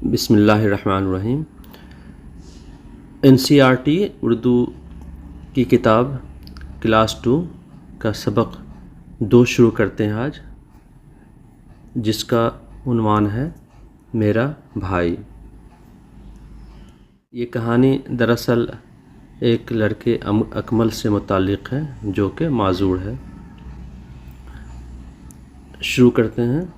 बिस्मिल्लाहिर्रहमानिर्रहीम। NCERT उर्दू की किताब क्लास 2 का सबक 2 शुरू करते हैं आज, जिसका उन्वान है मेरा भाई। ये कहानी दरअसल एक लड़के अकमल से मुताल्लिक़ है, जो कि माज़ूर है। शुरू करते हैं।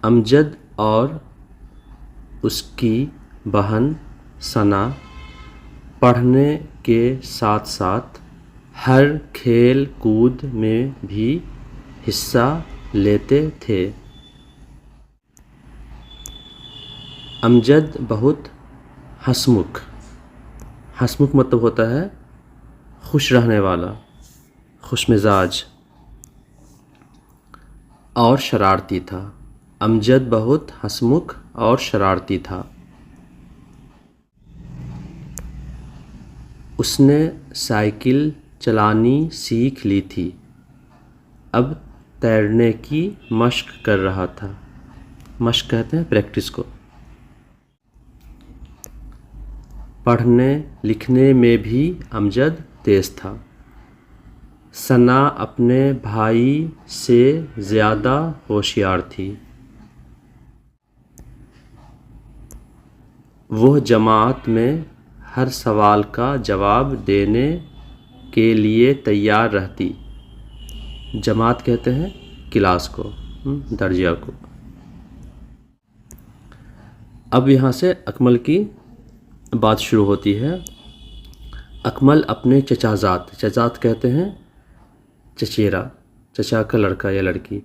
अमजद और उसकी बहन सना पढ़ने के साथ साथ हर खेल कूद में भी हिस्सा लेते थे। अमजद बहुत हंसमुख मतलब होता है खुश रहने वाला, खुश मिजाज और शरारती था। अमजद बहुत हंसमुख और शरारती था। उसने साइकिल चलानी सीख ली थी, अब तैरने की मश्क कर रहा था। मश्क कहते हैं प्रैक्टिस को। पढ़ने लिखने में भी अमजद तेज़ था। सना अपने भाई से ज़्यादा होशियार थी। वह जमात में हर सवाल का जवाब देने के लिए तैयार रहती। जमात कहते हैं क्लास को, दर्जा को। अब यहाँ से अकमल की बात शुरू होती है। अकमल अपने चचाजात कहते हैं चचेरा, चचा का लड़का या लड़की।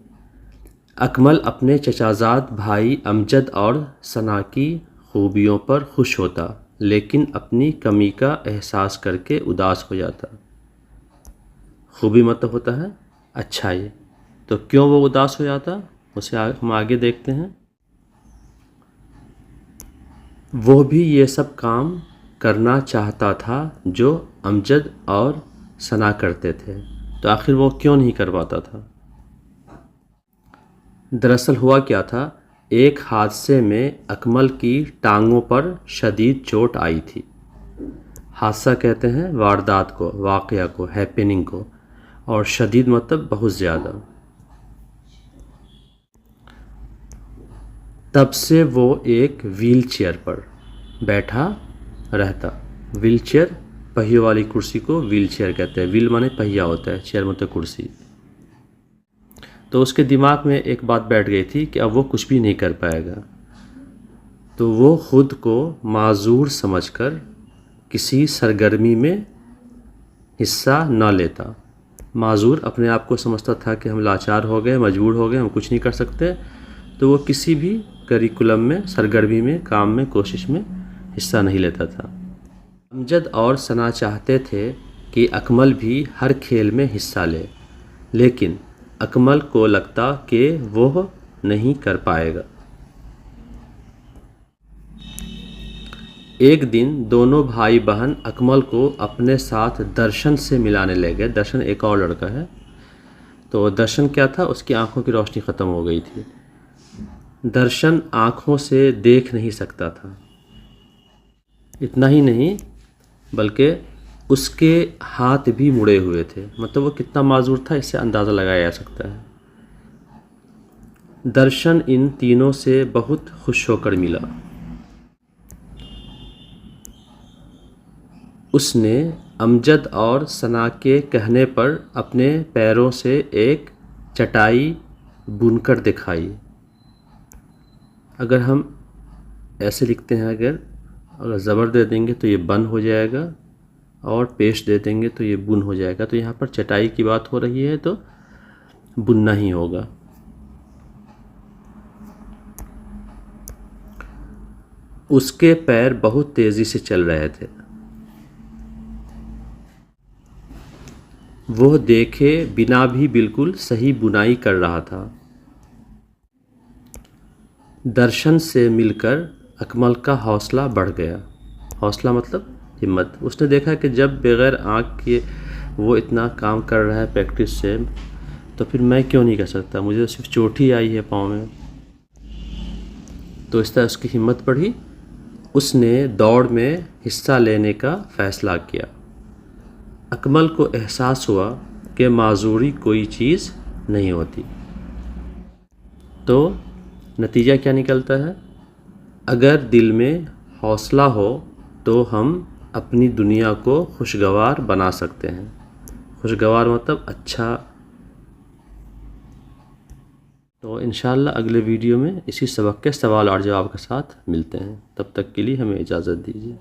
अकमल अपने चचाजात भाई अमजद और सना की खूबियों पर खुश होता, लेकिन अपनी कमी का एहसास करके उदास हो जाता। खूबी मतलब होता है अच्छाई। तो क्यों वो उदास हो जाता, उसे हम आगे देखते हैं। वो भी ये सब काम करना चाहता था जो अमजद और सना करते थे, तो आखिर वो क्यों नहीं कर पाता था। दरअसल हुआ क्या था, एक हादसे में अकमल की टांगों पर शदीद चोट आई थी। हादसा कहते हैं वारदात को, वाक़या को, हैपनिंग को, और शदीद मतलब बहुत ज़्यादा। तब से वो एक व्हील चेयर पर बैठा रहता। व्हील चेयर, पहियों वाली कुर्सी को व्हील चेयर कहते हैं। व्हील माने पहिया होता है, चेयर मतलब कुर्सी। तो उसके दिमाग में एक बात बैठ गई थी कि अब वो कुछ भी नहीं कर पाएगा। तो वो ख़ुद को माज़ूर समझकर किसी सरगर्मी में हिस्सा न लेता। माज़ूर अपने आप को समझता था कि हम लाचार हो गए, मजबूर हो गए, हम कुछ नहीं कर सकते। तो वो किसी भी करिकुलम में, सरगर्मी में, काम में, कोशिश में हिस्सा नहीं लेता था। अमजद और सना चाहते थे कि अकमल भी हर खेल में हिस्सा ले, लेकिन अकमल को लगता कि वो नहीं कर पाएगा। एक दिन दोनों भाई बहन अकमल को अपने साथ दर्शन से मिलाने ले गए। दर्शन एक और लड़का है। तो दर्शन क्या था, उसकी आंखों की रोशनी ख़त्म हो गई थी। दर्शन आंखों से देख नहीं सकता था। इतना ही नहीं, बल्कि उसके हाथ भी मुड़े हुए थे। मतलब वो कितना माज़ूर था, इससे अंदाज़ा लगाया जा सकता है। दर्शन इन तीनों से बहुत खुश होकर मिला। उसने अमजद और सना के कहने पर अपने पैरों से एक चटाई बुनकर दिखाई। अगर हम ऐसे लिखते हैं, अगर ज़बर दे देंगे तो ये बन हो जाएगा, और पेश दे देंगे तो ये बुन हो जाएगा। तो यहाँ पर चटाई की बात हो रही है, तो बुनना ही होगा। उसके पैर बहुत तेज़ी से चल रहे थे। वो देखे बिना भी बिल्कुल सही बुनाई कर रहा था। दर्शन से मिलकर अकमल का हौसला बढ़ गया। हौसला मतलब हिम्मत। उसने देखा कि जब बग़ैर आँख के वो इतना काम कर रहा है प्रैक्टिस से, तो फिर मैं क्यों नहीं कर सकता। मुझे तो सिर्फ चोट ही आई है पाँव में। तो इस तरह उसकी हिम्मत बढ़ी, उसने दौड़ में हिस्सा लेने का फ़ैसला किया। अकमल को एहसास हुआ कि माजूरी कोई चीज़ नहीं होती। तो नतीजा क्या निकलता है? अगर दिल में हौसला हो तो हम अपनी दुनिया को खुशगवार बना सकते हैं। खुशगवार मतलब अच्छा। तो इंशाअल्लाह अगले वीडियो में इसी सबक के सवाल और जवाब के साथ मिलते हैं। तब तक के लिए हमें इजाज़त दीजिए।